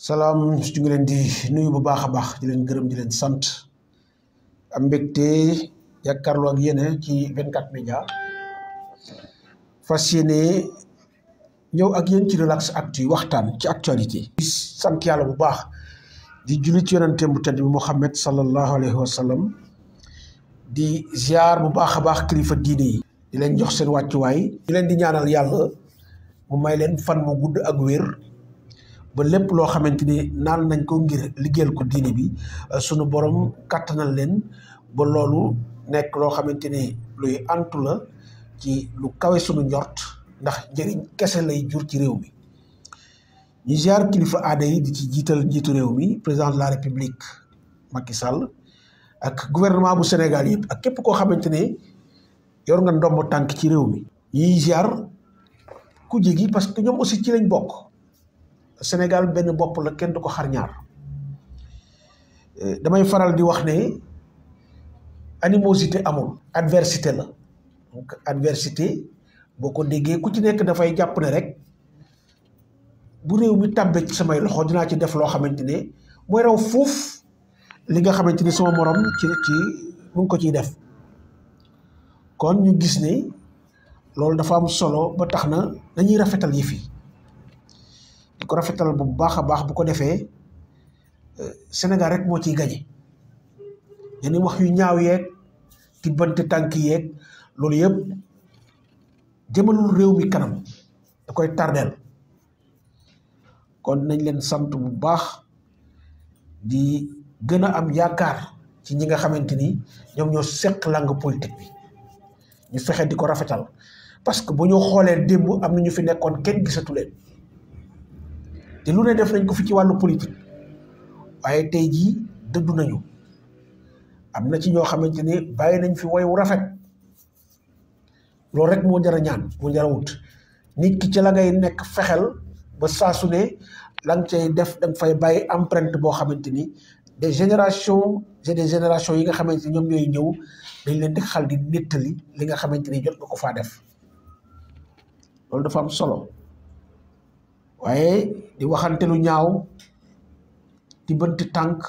salaam ñu ngi leen di nuyu bu baax a baax di leen gërëm di leen sant am mbégte jàkkaarloo ak yéen ci 24 médias fas yéene ñëw ak yéen ci relax actu waxtaan ci actualité. di sant yàlla bu baax di julli ci yonenteem bu tedd bi Muhammad sallallahu alayhi wa sallam di ziar bu baax a baax kilifa diine yi. di leen jox seen wàccuwaay. di leen di ñaanal yàlla mu may leen fan mu gudd ak wér. ba lépp loo xamante ni naan nañ ko ngir liggéeyal ko diine bi sunu borom kàttanal leen ba loolu nekk loo xamante ni luy antu la ci lu kawe sunu njort ndax njëriñ kese lay jur ci réew mi. ñu ziar kilifa aada yi di ci jiital njiitu réew mi président de la république Macky Sall ak gouvernement bu Sénégal yëpp ak képp koo xamante ne yor nga ndombo tànk ci réew mi. ñuy ziar ku jigi parce que ñoom aussi ci lañ bokk. Sénégal benn bopp la kenn du ko xar ñaar damay faral di wax ne animosité amul adversité la donc adversité boo ko déggee ku ci nekk dafay jàpp ne rek bu réew mi tàbbee ci samay loxo dinaa ci def loo xamante ne mooy raw fuuf li nga xamante ni sama morom ci mu ngi ko ciy def kon ñu gis ne loolu dafa am solo ba tax na dañuy rafetal yi fi di ko rafetal bu baax a baax bu ko defee Sénégal rek moo ciy gañe yenn wax yu ñaaw yeeg tibbante tànk yeeg loolu yëpp jëmalul réew mi kanam da koy tardeel kon nañ leen sant bu baax di gën a am yaakaar ci ñi nga xamante ni ñoom ñoo seq langue politique bi ñu fexe di ko rafetal parce que bu ñu xoolee démb am na ñu fi nekkoon kenn gisatu leen te lu ne def nañ ko fi ci wàllu politique waaye tey jii dëddu nañu am na ci ñoo xamante ne bàyyi nañ fi woy wu rafet loolu rek moo jar a ñaan moo jar a wut nit ki ci la ngay nekk fexel ba saa su ne la nga cay def da nga fay bàyyi empreinte boo xamante ni des générations et des générations yi nga xamante ni ñoom ñooy ñëw dañ leen di xal di nettali li nga xamante ni jot nga ko faa def loolu dafa am solo. waaye di waxante lu ñaaw di bënt tànk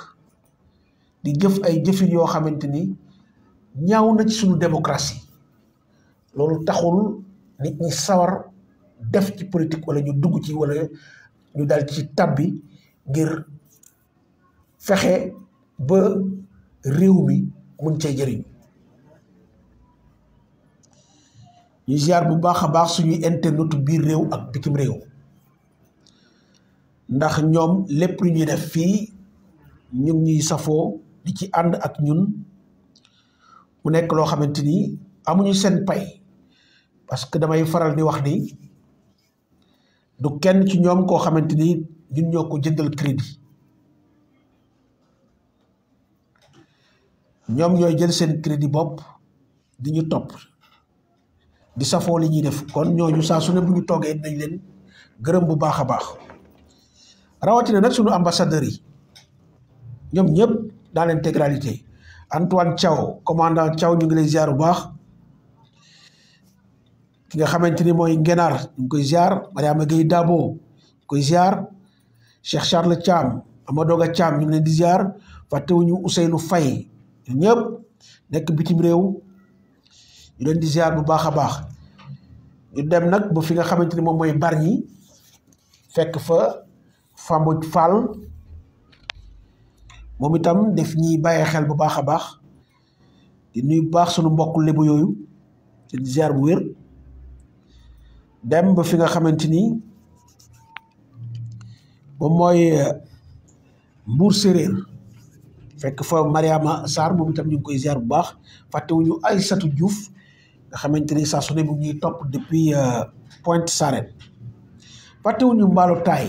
di jëf ay jëfin yoo xamante ni ñaaw na ci suñu démocratie loolu taxul nit ñi sawar def ci politique wala ñu dugg ci wala ñu dal ci tabbi ngir fexe ba réew mi mun cee jëriñ. ñu ziar bu baax a baax suñuy internet biir réew ak bitim réew ndax ñoom lépp lu ñuy def fii ñu ngi ñuy safoo di ci ànd ak ñun mu nekk loo xamante ni amuñu seen pay parce que damay faral di wax ni du kenn ci ñoom koo xamante ni ñun ñoo ko jëndal crédit ñoom ñooy jël seen crédit bopp di ñu topp di safoo li ñuy def kon ñooñu saa su ne bu ñu toogee dinañ leen gërëm bu baax a baax. rawatina nag sunu ambassadeurs yi ñoom ñëpp dans l'intégralité Antoine Thiaw commandant Thiaw ñu ngi lay ziar bu baax ki nga xamante ni mooy Ngenaar ñu ngi koy ziar Mariama Gueye Dabo ñu koy ziar Cheikh Charles Thiam Amadoga Thiam ñu ngi leen di ziar fàttewuñu Ousseynou Faye ñun ñëpp nekk bitim réew ñu leen di ziar bu baax a baax ñu dem nag ba fi nga xamante ni moom mooy Bargny fekk fa Fambodj Fall moom itam def ñiy bàyyi xel bu baax a baax di nuyu bu baax sunu mbokk lébu yooyu di ziar bu wér dem ba fi nga xamante ni moom mooy Mbour séréer fekk fa Mariama Sarr moom itam ñu ngi koy ziar bu baax fàttewuñu Aïssatou Diouf nga xamante ni saa su ne bu ñuy topp depuis Pointe Sarène fàttewuñu Mballo Taay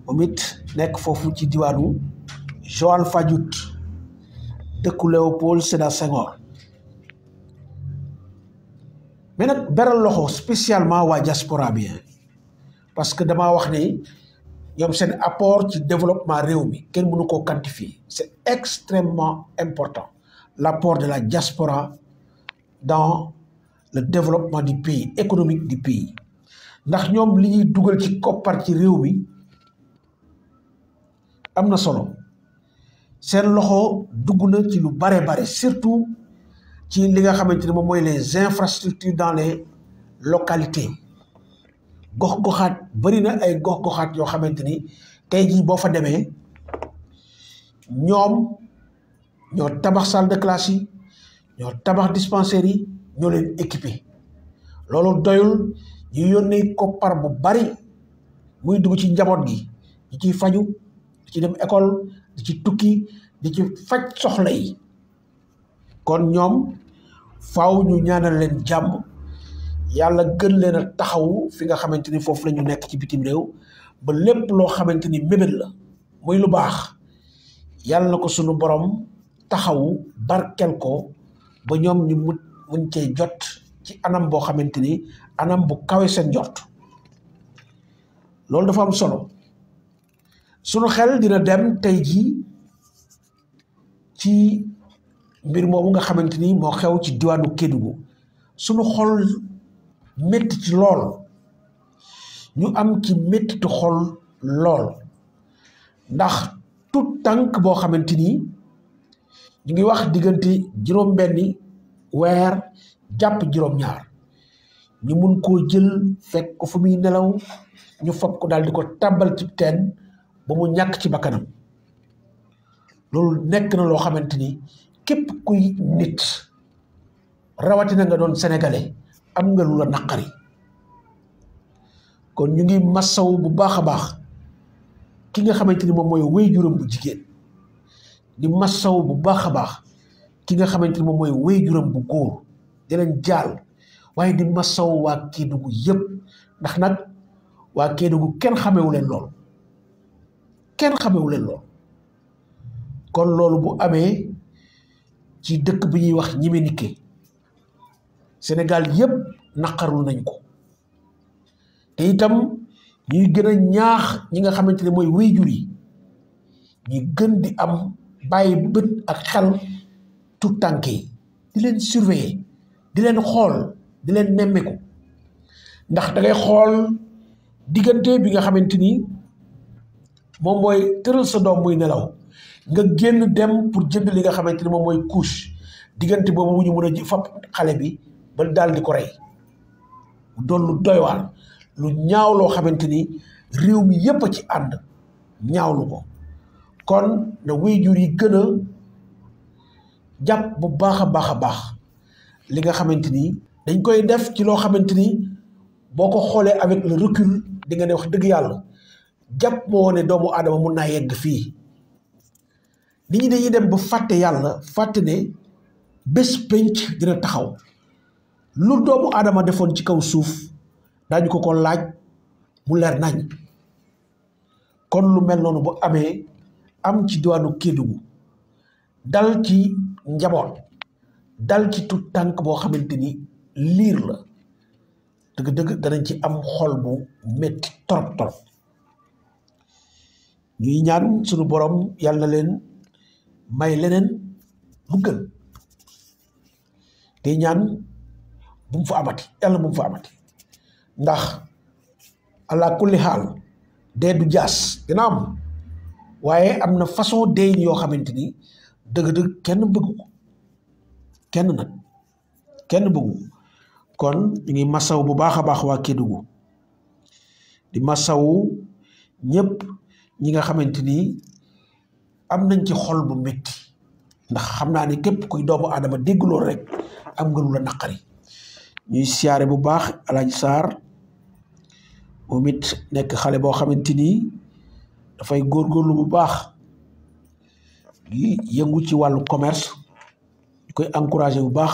moom it nekk foofu ci diwaanu Joal Fadiouth dëkku Léopold Sédar Senghor mais nag beral loxo spécialement waa diaspora bi parce que damaa wax ne ñoom seen apport ci développement réew mi kenn mënu koo quantifier c'est extrêmement important l'apport de la diaspora dans le développement du pays économique du pays ndax ñoom li ñuy dugal ci koppar ci réew mi am na solo seen loxo dugg na ci lu bare surtout ci li nga xamante ni moom mooy les infrastructures dans les localités gox-goxaat bari na ay gox-goxaat yoo xamante ni tey jii boo fa demee ñoom ñoo tabax salle de classe yi ñoo tabax dispensaires yi ñoo leen équipé loolu doyul ñu yónnee koppar bu bari muy dugg ci njaboot gi di ciy faju di ci dem école di ci tukki di ci faj soxla yi kon ñoom faaw ñu ñaanal leen jàmm yàlla gën leen a taxawu fi nga xamante ni foofu la ñu nekk ci bitim réew ba lépp loo xamante ni mébét la muy lu baax yàlla na ko sunu borom taxawu barkel ko ba ñoom ñu mun cee jot ci anam boo xamante ni anam bu kawe seen jot loolu dafa am solo sunu xel dina dem tey jii ci mbir moomu nga xamante ni moo xew ci diwaanu Kédougou sunu xol métti ci lool ñu am ci méttitu xol lool ndax tout tànk boo xamante ni ñu ngi wax diggante juróom-benni weer jàpp juróom-ñaar ñu mun koo jël fekk ko fu muy nelaw ñu fob ko daal di ko tàbbal ci teen ba mu ñàkk ci bakkanam loolu nekk na loo xamante ni képp kuy nit rawatina nga doon sénégalais am nga lu la naqari kon ñu ngi massaw bu baax a baax ki nga xamante ni moom mooy waajuram bu jigéen di massaw bu baax a baax ki nga xamante ni moom mooy waajuram bu góor di leen jaal waaye di massaw waa Kédougou yëpp ndax nag waa Kédougou kenn xamewu leen lool kenn xamewu leen lool kon loolu bu amee ci dëkk bi ñuy wax Ñiméniké Sénégal yëpp naqarlu nañ ko te itam ñuy gën a ñaax ñi nga xamante ne mooy waajur yi ñuy gën di am bàyyi bët ak xel tout tànk yi di leen surveiller di leen xool di leen nemmeeku ndax da ngay xool diggante bi nga xamante ni moom mooy tëral sa doom muy nelaw nga génn dem pour jënd li nga xamante ni moom mooy couche diggante boobu mu ñu mën a fab xale bi ba daal di ko rey doon lu doy waar lu ñaaw loo xamante ni réew mi yépp a ci ànd ñaawlu ko kon na waajur yi gën a jàpp bu baax a baax li nga xamante ni dañ koy def ci loo xamante ni boo ko xoolee avec le recul di nga ne wax dëgg yàlla jàpp moo ne doomu aadama mun naa yegg fii nit ñi dañuy dem ba fàtte yàlla fàtte ne bés penc dina taxaw lu doomu aadama defoon ci kaw suuf daañu ko laaj mu leer nañ kon lu mel noonu bu amee am ci diwaanu Kédougou dal ci njaboot dal ci tout tànk boo xamante ni liir la dëgg-dëgg danañ ci am xol bu metti torop ñuy ñaan sunu borom yàlla na leen may leneen lu gën te ñaan bu mu fa amati yàlla bu mu fa amati ndax ala kulli xaal dee du jaas dina am waaye am na façon dee yoo xamante ni dëgg-dëgg kenn bëggu ko kenn bëggu kon ñu ngi masaw bu baax a baax waa Kédougou di masaw ñëpp ñi nga xamante ni am nañ ci xol bu métti ndax xam naa ni képp kuy doomu aadama dégg loolu rek am nga lu la naqari ñuy siyaare bu baax Alaaji Sarr moom it nekk xale boo xamante ni dafay góorgóorlu bu baax di yëngu ci wàllu commerce di koy encouragé bu baax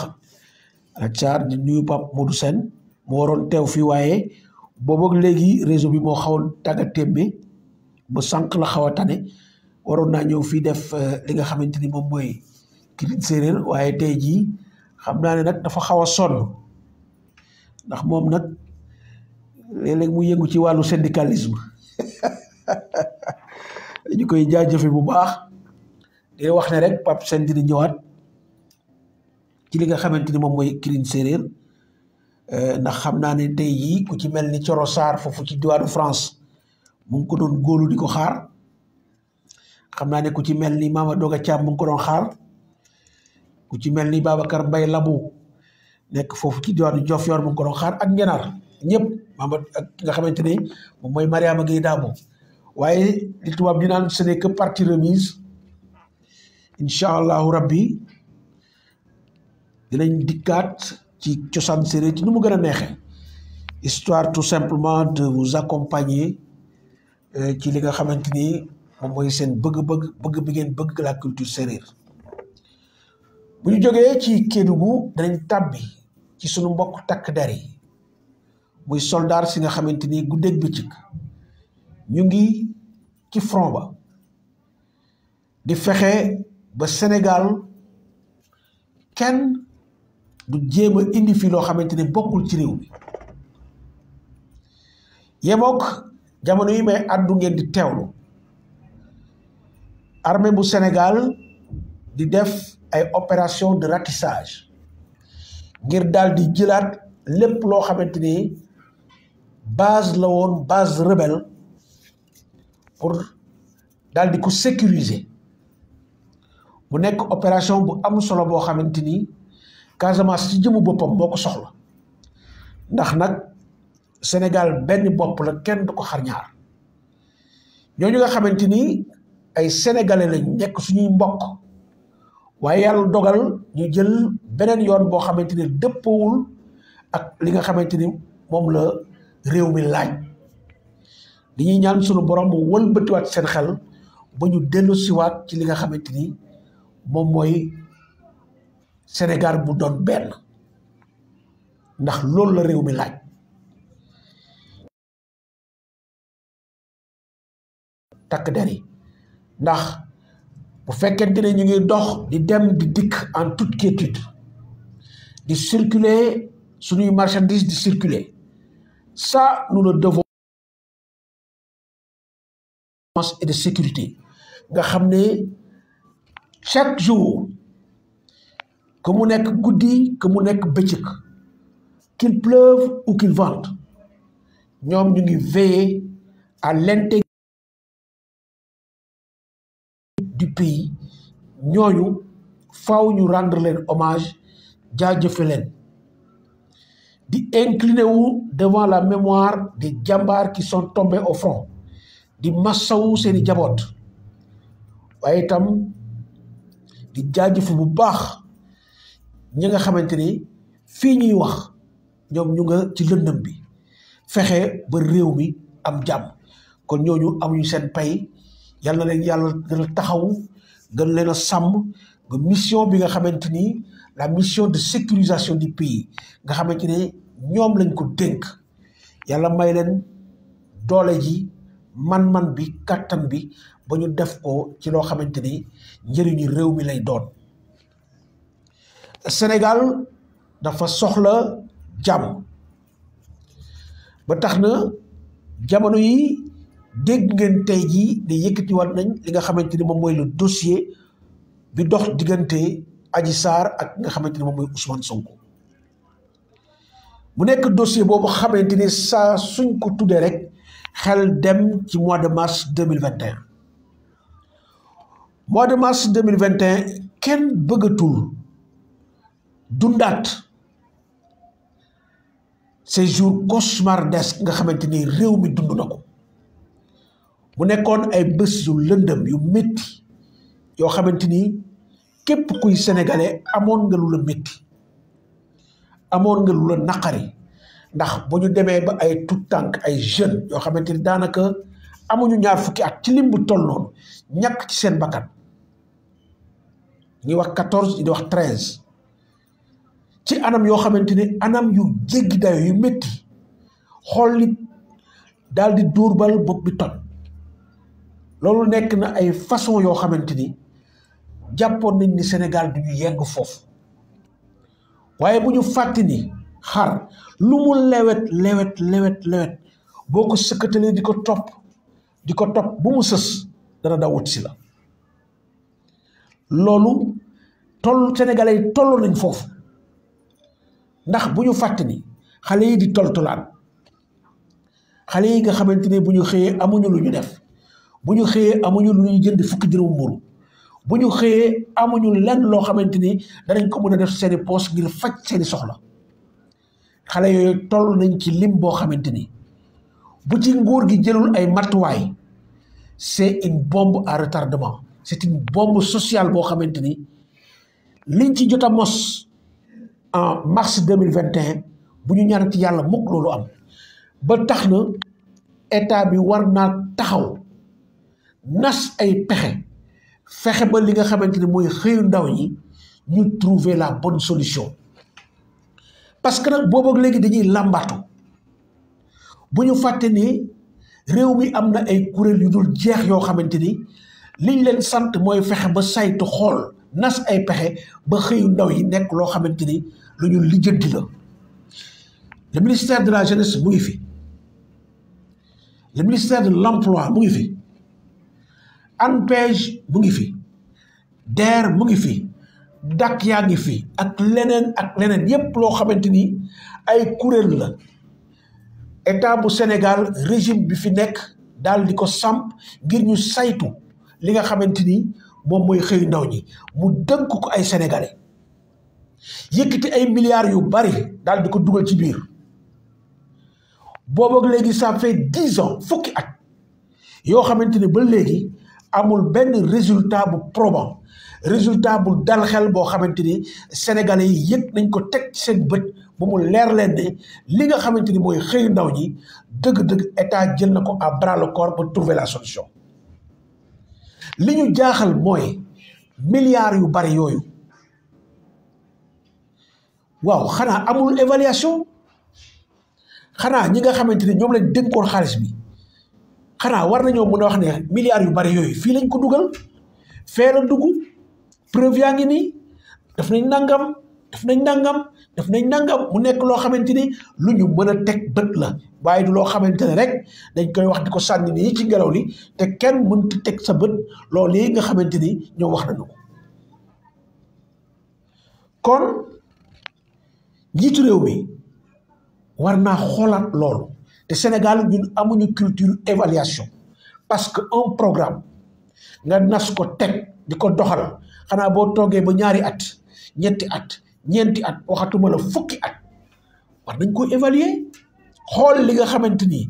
Alaaji Sarr di nuyu Pape Modou Sène moo waroon teew fii waaye boobu ak léegi réseau bi moo xawoon tàgga témbe ba sànq la xaw a tane waroon naa ñëw fii def li nga xamante ni moom mooy Kirin Séeréer waaye tey jii xam naa ne nag dafa xaw a sonn ndax moom nag léeg-léeg mu yëngu ci wàllu syndicalisme dañu koy jaajëfe bu baax di wax ne rek Pape Sène dina ñëwaat ci li nga xamante ni moom mooy Kirin Séeréer ndax xam naa ne tey jii ku ci mel ni Coro Sarr foofu ci diwaanu France mu ngi ko doon góolu di ko xaar xam naa ne ku ci mel ni Mama Doga Thiam mu ngi ko doon xaar ku ci mel ni Babacar Mbaye Labou nekk foofu ci diwaanu Diofior mu ngi ko doon xaar ak Ngenaar ñëpp Mama ak ki nga xamante ni moom mooy Mariama Gueye Dabo waaye li tubaab di naan ce n'est que partie remise incha allahu rabbi dinañ dikkaat ci cosaan séeréer ci nu mu gën a neexee histoire tout simplement de vous accompagner ci li nga xamante ni moom mooy seen bëgg bi ngeen bëgg la culture séeréer bu ñu jógee ci Kédougou danañ tàbbi ci sunu mbokk takk der yi muy soldat si nga xamante ni guddeeg bëccëg ñu ngi ci front ba di fexe ba Sénégal kenn du jéem a indi fi loo xamante ni bokkul ci réew mi yemook jamono yi may àddu ngeen di teewlu armée bu Sénégal di def ay opération de ratissage ngir daal di jëlaat lépp loo xamante ni base la woon base rebelle pour daal di ko sécuriser mu nekk opération bu am solo boo xamante ni Casamance ci jëmu boppam moo ko soxla ndax nag Sénégal benn bopp la kenn du ko xar ñaar ñooñu nga xamante ni ay sénégalais lañ nekk suñuy mbokk waaye yàlla dogal ñu jël beneen yoon boo xamante ni dëppoowul ak li nga xamante ni moom la réew mi laaj li ñuy ñaan sunu borom mu wëlbatiwaat seen xel ba ñu dellu siwaat ci li nga xamante ni moom mooy Sénégal bu doon benn ndax loolu la réew mi laaj takk der yi ndax bu fekkente ne ñu ngi dox di dem di dikk en toute quiétude di circuler suñuy marchandises di circuler ça nous le devons et de sécurité nga xam ne chaque jour que mu nekk guddi que mu nekk bëccëg qu'il pleuve ou qu'il vente ñoom ñu ngi veiller à l'intégrité du pays ñooñu faaw ñu rendre leen hommage jaajëfe leen di incliner wu devant la mémoire des jàmbaar qui sont tombés au front di massawu seeni jaboot waaye itam di jaajëfu bu baax ñi nga xamante ni fii ñuy wax ñoom ñu nga ci lëndëm bi fexe ba réew mi am jàmm kon ñooñu amuñu seen pay yal na leen yàlla gën a taxawu gën leen a sàmm ba mission bi nga xamante ni la mission de sécurisation du pays nga xamante ne ñoom lañ ko dénk yàlla may leen doole ji man-man bi kàttan bi ba ñu def ko ci loo xamante ni njëriñu réew mi lay doon Sénégal dafa soxla jàmm ba tax na jamono yi dégg ngeen tey jii di yëkkati war nañ li nga xamante ni moom mooy le dossier bi dox diggante Adji Sarr ak nga xamante ni moom mooy Ousmane Sonko mu nekk dossier boobu xamante ni saa suñ ko tuddee rek xel dem ci mois de mars 2021 mois de mars 2021 kenn bëggatul dundaat ces jours cauchemardesques nga xamante ni réew mi dund na ko mu nekkoon ay bés yu lëndëm yu métti yoo xamante ni képp kuy sénégalais amoon nga lu la métti amoon nga lu la naqari ndax bu ñu demee ba ay tout tànk ay jeunes yoo xamante ni daanaka amuñu ñaar fukki at ci lim bu toll noonu ñàkk ci seen bakkan ñuy wax 14 di wax 13 ci anam yoo xamante ni anam yu jéggi dayo yu métti xool nit daal di dóor bal bopp bi toj loolu nekk na ay façon yoo xamante ni jàppoon nañ ni Sénégal du ñu yegg foofu waaye bu ñu fàtte ni xar lu mu lewet boo ko sëkkatalee di ko topp bu mu sës dana daw wut si la loolu sénégalais yi toll nañ foofu ndax bu ñu fàtte ni xale yi di toltolaan xale yi nga xamante ni bu ñu xëyee amuñu lu ñu def bu ñu xëyee amuñu lu ñu jënd fukki dërëm mburu bu ñu xëyee amuñu lenn loo xamante ni danañ ko mën a def seeni poos ngir faj seeni soxla xale yooyu toll nañ ci lim boo xamante ni bu ci nguur gi jëlul ay matuwaay c'est une bombe à retardement c'est une bombe sociale boo xamante ni liñ ci jot a mos en mars 2021 bu ñu ñaan ci yàlla mukk loolu am ba tax na état bi war naa taxaw nas ay pexe fexe ba li nga xamante ni mooy xëyu ndaw ñi ñu trouver la bonne solution parce que nag boobu ak léegi dañuy làmbaatu bu ñu fàtte ni réew mi am na ay kuréel yu dul jeex yoo xamante ni liñ leen sant mooy fexe ba saytu xool nas ay pexe ba xëyu ndaw yi nekk loo xamante ni lu ñu lijjanti la le ministère de la jeunesse mu ngi fi le ministère de l'emploi mu ngi fi ANPEJ mu ngi fi DER mu ngi fi DAC yaa ngi fi ak leneen yépp loo xamante ni ay kuréel la état bu Sénégal régime bi fi nekk daal di ko samp ngir ñu saytu li nga xamante ni moom mooy xëyu ndaw ñi mu dënk ko ay sénégalais yëkkati ay milliards yu bari daal di ko dugal ci biir boobu ak léegi ça fait 10 ans fukki at yoo xamante ni ba léegi amul benn résultat bu probant résultat bu dal xel boo xamante ni sénégalais yi yëg nañ ko teg ci seen bët ba mu leer leen ne li nga xamante ni mooy xëyu ndaw ñi dëgg-dëgg état jël na ko à bras le corps ba trouver la solution li ñu jaaxal mooy milliards yu bari yooyu waaw xanaa amul évaluation xanaa ñi nga xamante ni ñoom lañ dénkoon xaalis bi xanaa war nañoo mën a wax ne milliards yu bari yooyu fii lañ ko dugal fee la dugg preuve yaa ngi nii def nañ nangam mu nekk loo xamante ni lu ñu mën a teg bët la waaye du loo xamante ne rek dañ koy wax di ko sànni nii ci ngelaw li te kenn mënut teg sa bët loolu yi nga xamante ni ñoom wax nañu ko kon njiitu réew mi war naa xoolaat loolu te Sénégal ñun amuñu culture évaluation parce que un programme nga nas ko teg di ko doxal xanaa boo toogee ba ñaari at ñetti at ñeenti at waxatuma la fukki at war nañ ko évaluer xool li nga xamante ni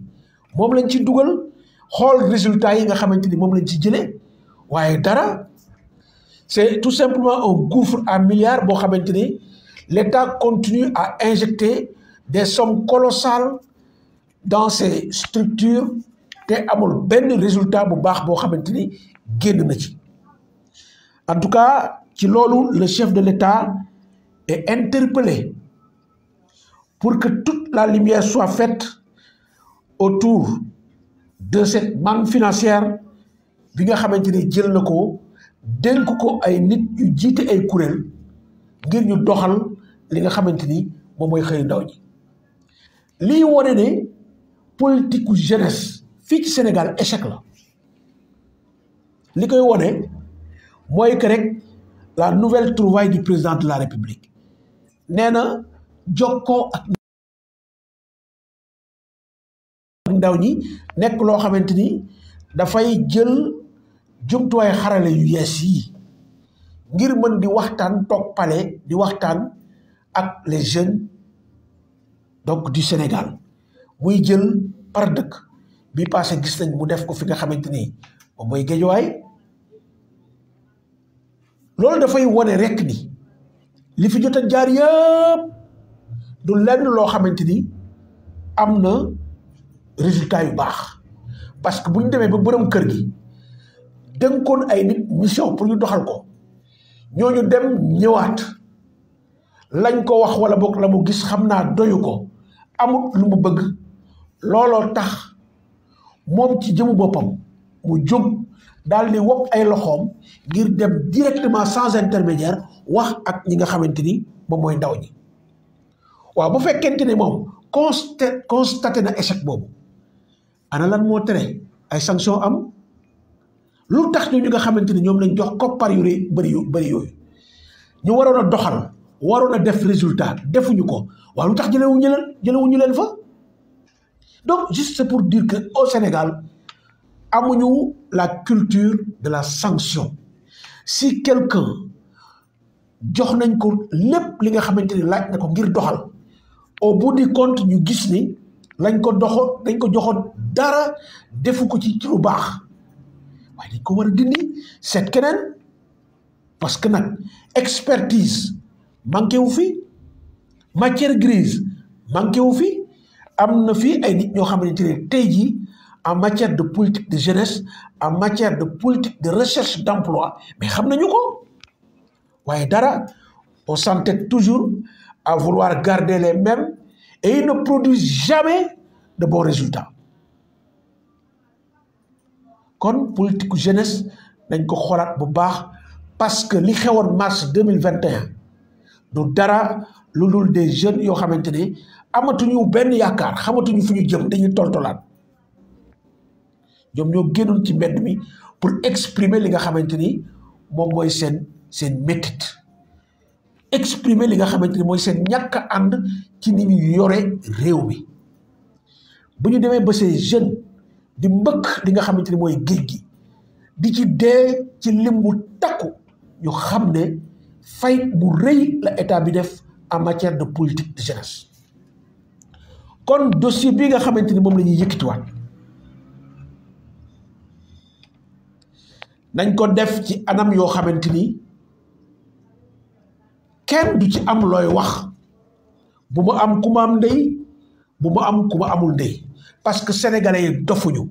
moom lañ ci dugal xool résultat yi nga xamante ni moom lañ ci jëlee waaye dara c'est tout simplement un gouffre à milliards boo xamante ni l'État continue à injecter des sommes colossales dans ces structures te amul benn résultat bu baax boo xamante ni génn na ci en tout cas ci loolu le chef de l'État est interpellé pour que toute la lumière soit faite autour de cette manne financière bi nga xamante ni jël na ko dénk ko ay nit yu jiite ay kuréel ngir ñu doxal li nga xamante ni moom mooy xëyu ndaw ñi lii wone ne politique jeunesse fii ci Sénégal échec la li koy wone mooy que rek la nouvelle trouvaille du président de la République nee na jokkoo ak ndaw ñi nekk loo xamante ni dafay jël jumtuwaay xarale yu yees yi ngir mën di waxtaan toog palais di waxtaan ak les jeunes donc du Sénégal muy jël par dëkk bi passé gis nañ mu def ko fi nga xamante ni moom mooy Géejawaay loolu dafay wone rek ni li fi jot a jaar yëpp du lenn loo xamante ni am na résultat yu baax parce que bu ñu demee ba borom kër gi dénkoon ay nit mission pour ñu doxal ko ñooñu dem ñëwaat lañ ko wax wala boog la mu gis xam naa doyu ko amut lu mu bëgg looloo tax moom ci jëmu boppam mu jóg daal di wokk ay loxoom ngir dem directement sans intermédiaire wax ak ñi nga xamante ni moom mooy ndaw ñi waaw bu fekkente ne moom constaté na échec boobu ana lan moo tere ay sanction am lu tax ñu nga xamante ni ñoom lañ jox koppar yu bëri yooyu ñu waroon a doxal waroon a def résultat defuñu ko waaw lu tax jëlewuñu leen fa donc juste c'est pour dire que au Sénégal amuñu la culture de la sanction. Si quelqu'un jox nañ ko lépp li nga xamante ni laaj na ko ngir doxal au bout du compte ñu gis ni dañ ko joxoon dara defu ko ci lu baax waaye dañ ko war a dindi seet keneen parce que nag expertise manqué wu fi matière grise manqué wu fi am na fi ay nit ñoo xamante ne tey jii en matière de politique de jeunesse en matière de politique de recherche d'emploi mais xam nañu ko waaye dara on s'entête toujours à vouloir garder les mêmes et ils ne produisent jamais de bons résultats kon politique jeunesse dañ ko xoolaat bu baax parce que li xewoon mars 2021 du dara lu dul des jeunes yoo xamante ne amatuñu benn yaakaar xamatuñu fu ñu jëm dañuy toltolaat ñoom ñoo génnoon ci mbedd mi pour exprimer li nga xamante ni moom mooy seen métit exprimer li nga xamante ni mooy seen ñàkk a ànd ci ni ñu yore réew mi bu ñu demee ba ces jeunes di mbëkk li nga xamante ni mooy géej gi di ci dee ci lim bu takku ñu xam ne fay bu rëy la état bi def en matière de politique de jeunesse kon dossier bi nga xamante ni moom la ñuy yëkkatiwaat nañ ko def ci anam yoo xamante ni kenn du ci am looy wax bu mu am ku ma am ndey bu mu am ku ma amul ndey parce que sénégalais yi dofuñu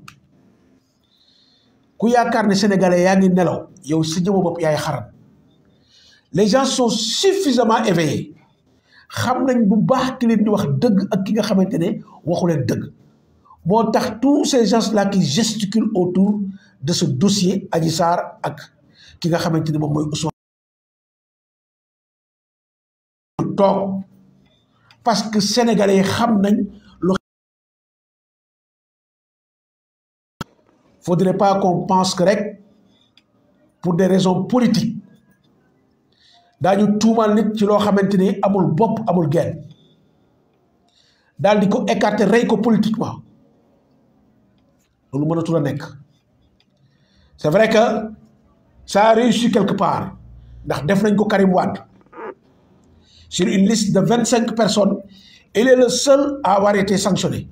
ku yaakaar ne sénégalais yaa ngi nelaw yow si jëma bopp yaay xaram les gens sont suffisamment éveillés xam nañ bu baax ki leen di wax dëgg ak ki nga xamante ne waxu leen dëgg moo tax tous ces gens là qui gesticulent autour de ce dossier Adji Sarr ak ki nga xamante ni moom mooy Ousmane toog parce que sénégalais yi xam nañ lu faudrait pas qu'on pense que rek pour des raisons politiques daañu tuumal nit ci loo xamante ni amul bopp amul genn daal di ko écarter rey ko politiquement loolu mënatul a nekk c'est vrai que ça a réussi quelque part ndax def nañ ko Karim Wade sur une liste de 25 personnes il est le seul à avoir été sanctionné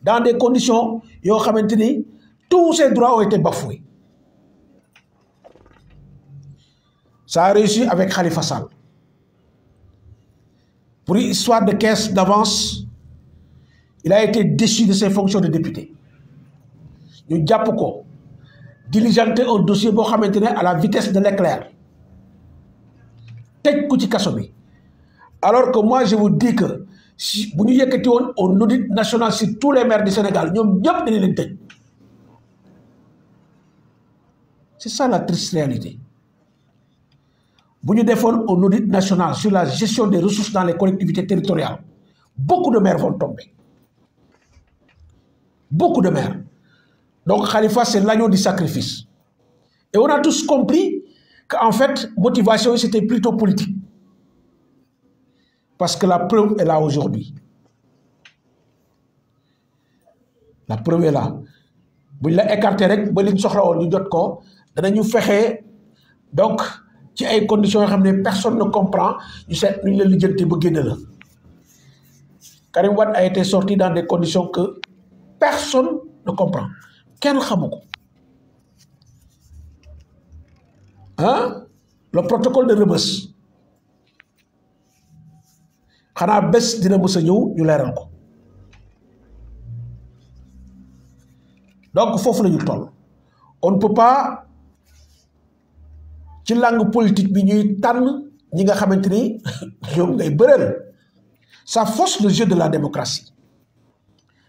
dans des conditions yoo xamante ni tous ses droits ont été bafoués. Ça a réussi avec Khalifa Sall. Pour une histoire de caisse d'avance, il a été déchu de ses fonctions de député. Nous avons diligenté un dossier à la vitesse de l'éclair. Alors que moi, je vous dis que si vous avez un audit national sur tous les maires du Sénégal, nous avons des. C'est ça la triste réalité. Si nous défendons un audit national sur la gestion des ressources dans les collectivités territoriales, beaucoup de maires vont tomber. Beaucoup de maires. Donc Khalifa, c'est l'agneau du sacrifice. Et on a tous compris qu'en fait, motivation, c'était plutôt politique. Parce que la preuve est là aujourd'hui. La preuve est là. Si on l'a écarté, nous fait donc ci ay conditions yoo personne ne comprend ñu seet ñu la lijjanti ba génne la Karim Wade a été sorti dans des conditions que personne ne comprend kenn xamu ko le protocole de Rebeuss xanaa bés dina mës a ñëw ñu leeral ko donc foofu la ñu toll on ne peut pas ci langue politique bi ñuy tànn ñi nga xamante ni ñoom ngay bëreel ça fausse le jeu de la démocratie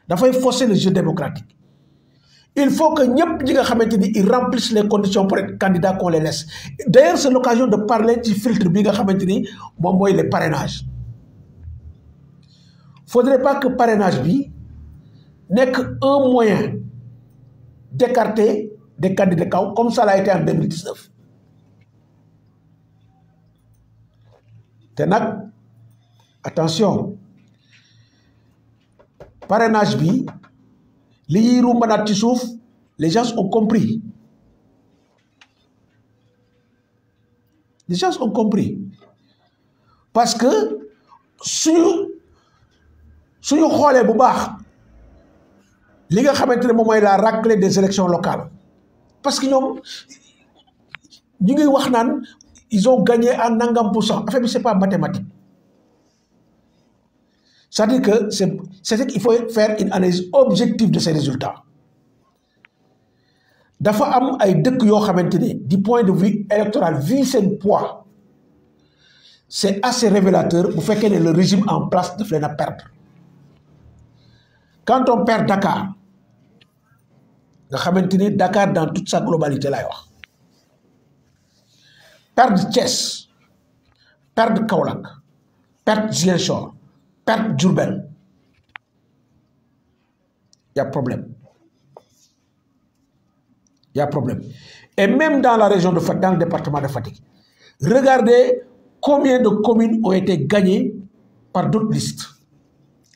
dafay fausser le jeu démocratique il faut que ñëpp ñi nga xamante ni ils remplissent les conditions pour être candidats qu'on les laisse d'ailleurs c'est l'occasion de parler ci filtre bi nga xamante ni moom mooy les parrainages faudrait pas que parrainage bi nekk un moyen d'écarter des candidats comme ça l'a été en 2019 te nag attention parrainage bi li ñuy rumbanaat ci suuf les gens ont compris. Les gens ont compris. Parce que suñu xoolee bu baax li nga xamante ne moom mooy la raclée des élections locales parce que ñoom ñu ngi wax naan ils ont gagné à nangam %. Affaire bi c'est pas mathématique. C'est-à-dire que c'est qu'il faut faire une analyse objective de ces résultats. Dafa am ay dëkk yoo xamante ne du point de vue électoral vu seen poids c'est assez révélateur bu fekkee ne le régime en place daf leen a perdre. Quand on perd Dakar nga xamante ni Dakar dans toute sa globalité lay wax perdre Thiès perdre Kaolack perdre Ziguinchor perdre Diourbel y a problème. Il y a problème. Et même dans la région de Fatick, dans le département de Fatick, regardez combien de communes ont été gagnées par d'autres listes.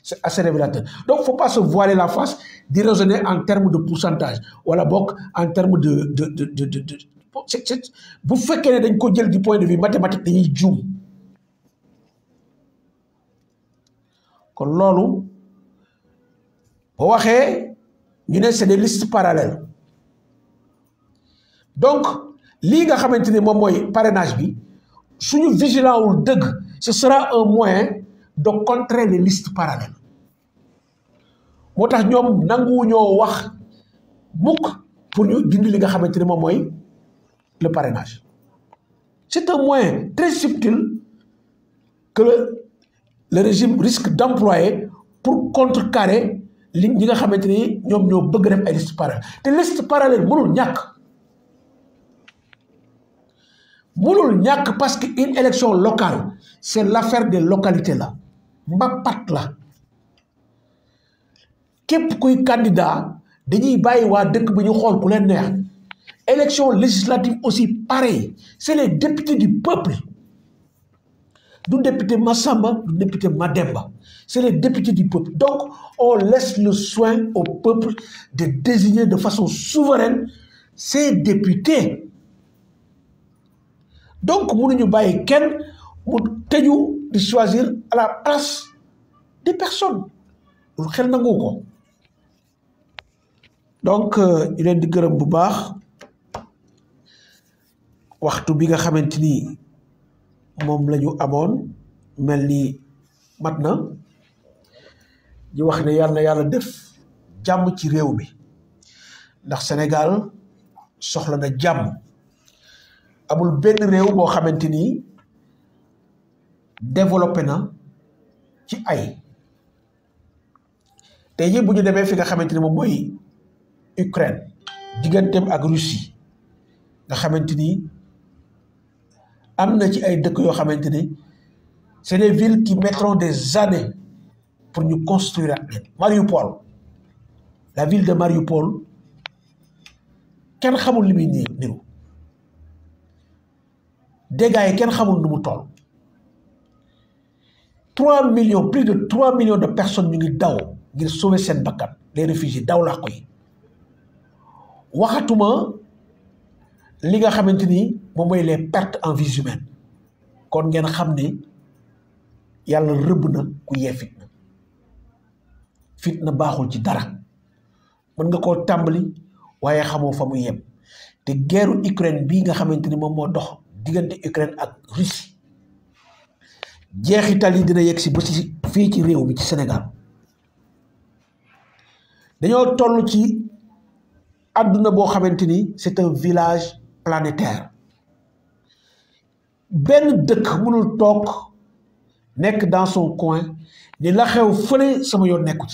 C'est assez révélateur. Donc, il ne faut pas se voiler la face d'y raisonner en termes de pourcentage. Ou alors, en termes vous faites qu'elle est du point de vue mathématique, dañuy juum. Kon loolu boo waxee ñu ne c'est des listes parallèles. Donc lii nga xamante ni moom mooy parrainage bi suñu vigilant wul dëgg ce sera un moyen de contrer les listes parallèles moo tax ñoom nanguwuñoo wax mukk pour ñu dindi li nga xamante ni moom mooy le parrainage. C'est un moyen très subtil que le régime risque d'employer pour contrecarrer li ñi nga xamante ni ñoom ñoo bëgg def ay listes parallèles te liste parallèle mënul ñàkk parce que une élection locale c'est l'affaire des localités là mbapat la képp kuy candidat dañuy bàyyi waa dëkk bi ñu xool ku leen neex. Élection législative aussi pareil c'est les députés du peuple du député Massamba du député Mademba c'est les députés du peuple donc on laisse le soin au peuple de désigner de façon souveraine ses députés. Donc mënuñu bàyyi kenn mu tëju di choisir à la place des personnes lu xel nangu ko donc ñu leen di gërëm bu baax waxtu bi nga xamante ni moom la ñu amoon mel ni mat na ñu wax ne yàlla def jàmm ci réew mi ndax Sénégal soxla na jàmm. Amul benn réew boo xamante ni développé na ci ay tey jii bu ñu demee fi nga xamante ni moom mooy Ukraine digganteem ak Russie nga xamante ni am na ci ay dëkk yoo xamante ni c'est des villes qui mettront des années pour ñu construire ak leen. Mariupol la ville de Mariupol kenn xamul li muy niru dégâts yi kenn xamul nu mu toll 3 millions plus de 3 millions de personnes ñu ngi daw ngir sauver seen bakkan les réfugiés daw laa koy waxatuma li nga xamante ni moom mooy les pertes en vies humaines kon ngeen xam ne yàlla rëbb na ku yee fitna baaxul ci dara mën nga koo tàmbali waaye xamoo fa mu yem te guerre Ukraine bii nga xamante ni moom moo dox diggante Ukraine ak Russie jeexital yi dina yegg si ba si fii ci réew mi ci Sénégal dañoo toll ci àdduna boo xamante ni c'est un village planétaire benn dëkk mënul toog nekk dans son coin ni la xew fële sama yoon nekku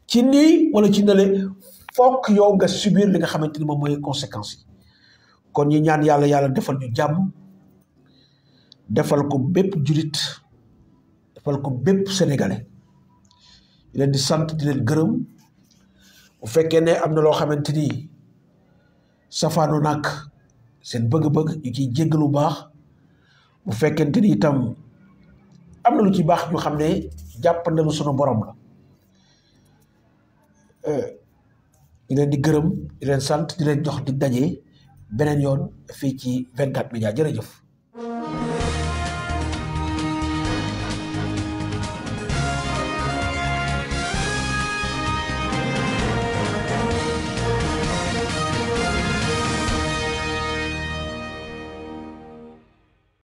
ci nii wala ci nële fokk yow nga subir li nga xamante ni moom mooy conséquences yi kon ñi ñaan yàlla defal ñu jàmm defal ko bépp julit defal ko bépp sénégalais di leen di sant di leen gërëm bu fekkee ne am na loo xamante ni safaanu nag seen bëgg-bëgg ñu ciy jéggalu baax bu fekkente ni itam am na lu ci baax ñu xam ne jàpp na lu sunu borom la ñu leen di gërëm di leen sant di leen jox di daje beneen yoon fii ci 24 Médias jërëjëf.